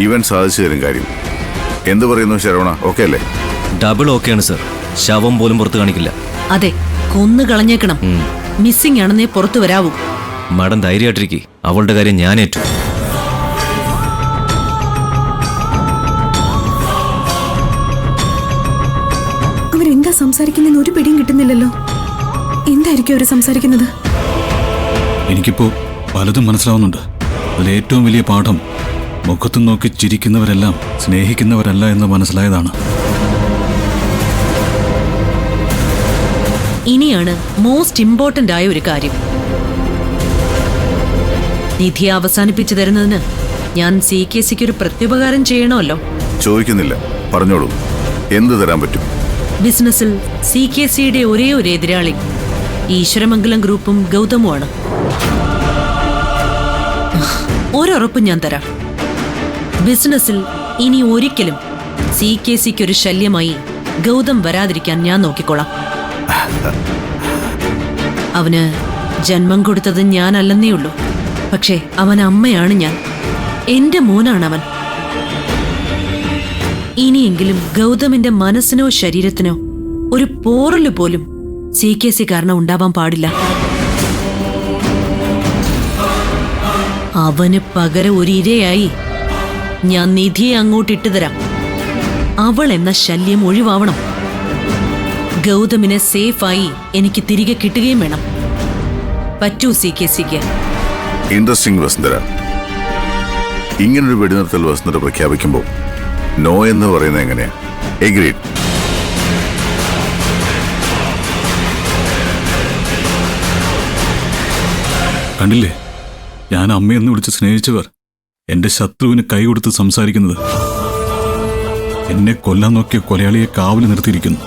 ഇവൻ സാധിച്ചു തരും കാര്യം. എന്ത് പറയുന്നു ശരവണ? ഓക്കെ അല്ലേ? ഡബിൾ ഓക്കെയാണ് സർ. ശവം പോലും പുറത്ത് കാണിക്കില്ല. അതെ, കൊന്നു കളഞ്ഞേക്കണം. മിസ്സിംഗ് ആണെന്നേ പുറത്തു വരാവൂ. മാഡം ധൈര്യമായിട്ടിരിക്കെ, അവളുടെ കാര്യം ഞാൻ ഏറ്റു. അവരെന്താ സംസാരിക്കുന്നതെന്ന് ഒരു പിടിയും കിട്ടുന്നില്ലല്ലോ. എന്തായിരിക്കും അവര് സംസാരിക്കുന്നത്? എനിക്കിപ്പോ പലതും മനസ്സിലാവുന്നുണ്ട്. അതിലേറ്റവും വലിയ പാഠം മുഖത്ത് നോക്കി ചിരിക്കുന്നവരെല്ലാം സ്നേഹിക്കുന്നവരല്ല എന്ന് മനസ്സിലായതാണ്. ഇനിയാണ് മോസ്റ്റ് ഇമ്പോർട്ടന്റ് ആയ ഒരു കാര്യം. നിധിയെ അവസാനിപ്പിച്ചു തരുന്നതിന് ഞാൻ CKCക്ക് ഒരു പ്രത്യുപകാരം ചെയ്യണമല്ലോ. ചോദിക്കുന്നില്ല, പറഞ്ഞോളൂ. എന്ത് തരാൻ പറ്റും? ബിസിനസ്സിൽ CKCയുടെ ഒരേ ഒരു എതിരാളി ഈശ്വരമംഗലം ഗ്രൂപ്പും ഗൗതമുമാണ്. ഒരുറപ്പ് ഞാൻ തരാം. ബിസിനസ്സിൽ ഇനി ഒരിക്കലും CKCക്ക് ഒരു ശല്യമായി ഗൗതം വരാതിരിക്കാൻ ഞാൻ നോക്കിക്കോളാം. അവന് ജന്മം കൊടുത്തത് ഞാനല്ലെന്നേ ഉള്ളൂ. പക്ഷേ അവൻ അമ്മയാണ് ഞാൻ. എന്റെ മോനാണവൻ. ഇനിയെങ്കിലും ഗൗതമിന്റെ മനസ്സിനോ ശരീരത്തിനോ ഒരു പോറല് പോലും CKC കാരണം ഉണ്ടാവാൻ പാടില്ല. അവന് പകരം ഒരു ഇരയായി ഞാൻ നിധിയെ അങ്ങോട്ട് ഇട്ടുതരാം. അവൾ എന്ന ശല്യം ഒഴിവാവണം. ഗൗതമിനെ സേഫായി എനിക്ക് തിരികെ കിട്ടുകയും വേണം. പറ്റൂ CKCക്ക്. ഇൻട്രസ്റ്റിംഗ് വസുന്ധര. ഇങ്ങനൊരു വെടിനിർത്തൽ വസുന്ധര പ്രഖ്യാപിക്കുമ്പോൾ നോ എന്ന് പറയുന്നത് എങ്ങനെയാ? എഗ്രീഡ്. കണ്ടില്ലേ, ഞാൻ അമ്മയെന്ന് വിളിച്ച് സ്നേഹിച്ചവർ എന്റെ ശത്രുവിന് കൈ കൊടുത്ത് സംസാരിക്കുന്നത്. എന്നെ കൊല്ലാൻ നോക്കിയ കൊലയാളിയെ കാവല് നിർത്തിയിരിക്കുന്നു.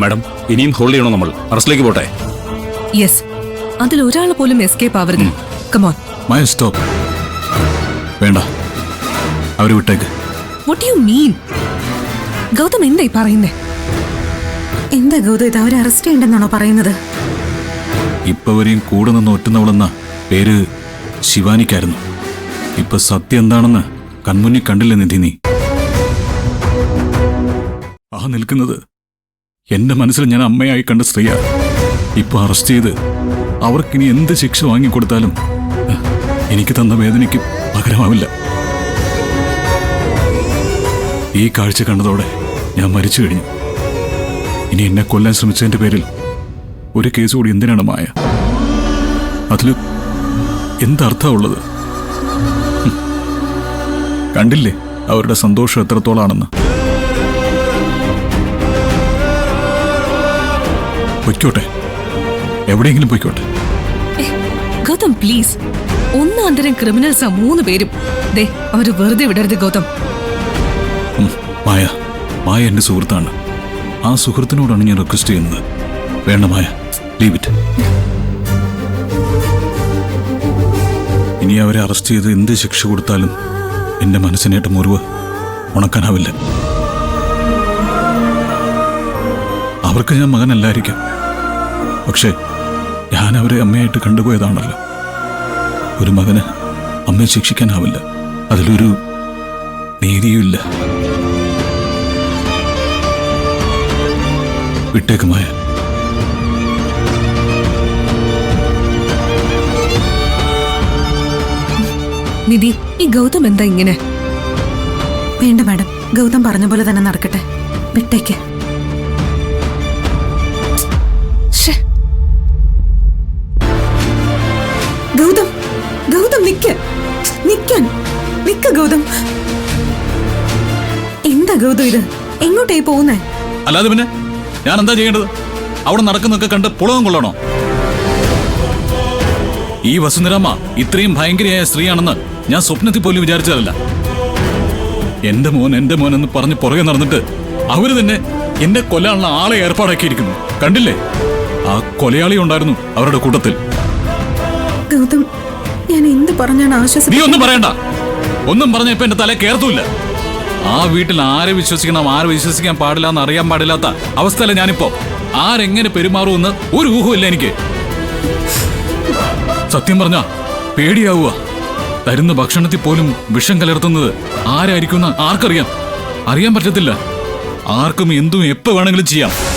മാഡം, ഇനിയും ഹോൾഡ് ചെയ്യണോ? നമ്മൾ അറസ്റ്റിലേക്ക് പോട്ടെ? യെസ്, അതിലൊരാൾ പോലും എസ്കേപ്പ് ആവരുത്. കമോൺ. മായ, സ്റ്റോപ്പ്. വേണ്ട, അവരെ വിട്ടേക്ക്. What you mean? ഗൗതം എന്തായി പറയുന്നേ? എന്താ ഗൗതം ഇത്? അവരെ അറസ്റ്റ് ചെയ്യണ്ടെന്നാണോ പറയുന്നത്? ഇപ്പൊ വരെയും കൂടെ നിന്ന് ഒറ്റുന്നവളെന്ന പേര് ശിവാനിക്കായിരുന്നു. ഇപ്പൊ സത്യം എന്താണെന്ന് കൺമുന്നിൽ കണ്ടില്ല നിധി നീ? ആ നിൽക്കുന്നത് എന്റെ മനസ്സിൽ ഞാൻ അമ്മയായി കണ്ട സ്ത്രീയാ. ഇപ്പൊ അറസ്റ്റ് ചെയ്ത് അവർക്കിനി എന്ത് ശിക്ഷ വാങ്ങിക്കൊടുത്താലും എനിക്ക് തന്ന വേദനയ്ക്ക് പകരമാവില്ല. ഈ കാഴ്ച കണ്ടതോടെ ഞാൻ മരിച്ചു കഴിഞ്ഞു. ഇനി എന്നെ കൊല്ലാൻ ശ്രമിച്ചതിന്റെ പേരിൽ ഒരു കേസ് കൂടി എന്തിനാണ് മായ? അതില് എന്തർത്ഥം ഉള്ളത്? കണ്ടില്ലേ അവരുടെ സന്തോഷം എത്രത്തോളാണെന്ന്? പൊയ്ക്കോട്ടെ, എവിടെയെങ്കിലും പൊയ്ക്കോട്ടെ. ഗൗതം പ്ലീസ്, ഒന്നാം തരം ക്രിമിനൽസാ 3 പേരും. ദേ, അവര് വെറുതെ വിടരുത് ഗൗതം. മായ, മായ എന്റെ സുഹൃത്താണ്. ആ സുഹൃത്തിനോടാണ് ഞാൻ റിക്വസ്റ്റ് ചെയ്യുന്നത്. വേണ്ട മായ, ലീവ് ഇറ്റ്. ഇനി അവരെ അറസ്റ്റ് ചെയ്ത് എന്ത് ശിക്ഷ കൊടുത്താലും എന്റെ മനസ്സിനേറ്റ മുറിവ് ഉണക്കാനാവില്ല. അവർക്ക് ഞാൻ മകനല്ലായിരിക്കാം, പക്ഷെ ഞാൻ അവരെ അമ്മയായിട്ട് കണ്ടുപോയതാണല്ലോ. ഒരു മകന് അമ്മയെ ശിക്ഷിക്കാനാവില്ല. അതിലൊരു നീതിയുമില്ല. വിട്ടേക്കുമായ. നിധി, ഈ ഗൗതം എന്താ ഇങ്ങനെ? വേണ്ട മാഡം, ഗൗതം പറഞ്ഞ പോലെ തന്നെ നടക്കട്ടെ. വിട്ടേക്ക്. ഗൗതം, ഗൗതം നിക്ക്, നിക്കാൻ, നിക്ക ഗൗതം. എന്താ ഗൗതം ഇത്? എങ്ങോട്ടായി പോകുന്നേ? അല്ലാതെ പിന്നെ ഞാൻ എന്താ ചെയ്യേണ്ടത്? അവിടെ നടക്കുന്നൊക്കെ കണ്ട് പുളകം കൊള്ളണോ? ഈ വസുന്ധരാമ്മ ഇത്രയും ഭയങ്കരയായ സ്ത്രീയാണെന്ന് ഞാൻ സ്വപ്നത്തിൽ പോലും വിചാരിച്ചതല്ല. എന്റെ മോൻ എന്ന് പറഞ്ഞ് പുറകെ നടന്നിട്ട് അവര് തന്നെ എന്നെ കൊല്ലാനുള്ള ആളെ ഏർപ്പാടാക്കിയിരിക്കുന്നു. കണ്ടില്ലേ? ആ കൊലയാളി ഉണ്ടായിരുന്നു അവരുടെ കൂട്ടത്തിൽ. ഗൗതം, ഞാൻ എന്ത് പറഞ്ഞാണ് ആശ്വാസം? നീ ഒന്നും പറയണ്ട. ഒന്നും പറഞ്ഞ ഇപ്പൊ എന്റെ തല കേർത്തുമില്ല. ആ വീട്ടിൽ ആരെ വിശ്വസിക്കണം, ആരെ വിശ്വസിക്കാൻ പാടില്ല എന്ന് അറിയാൻ പാടില്ലാത്ത അവസ്ഥയല്ല ഞാനിപ്പോ. ആരെങ്ങനെ പെരുമാറുമെന്ന് ഒരു ഊഹമില്ല എനിക്ക്. സത്യം പറഞ്ഞ പേടിയാവുക. തരുന്ന ഭക്ഷണത്തിൽ പോലും വിഷം കലർത്തുന്നത് ആരായിരിക്കും ആർക്കറിയാം? അറിയാൻ പറ്റത്തില്ല. ആർക്കും എന്തും എപ്പോ വേണമെങ്കിലും ചെയ്യാം.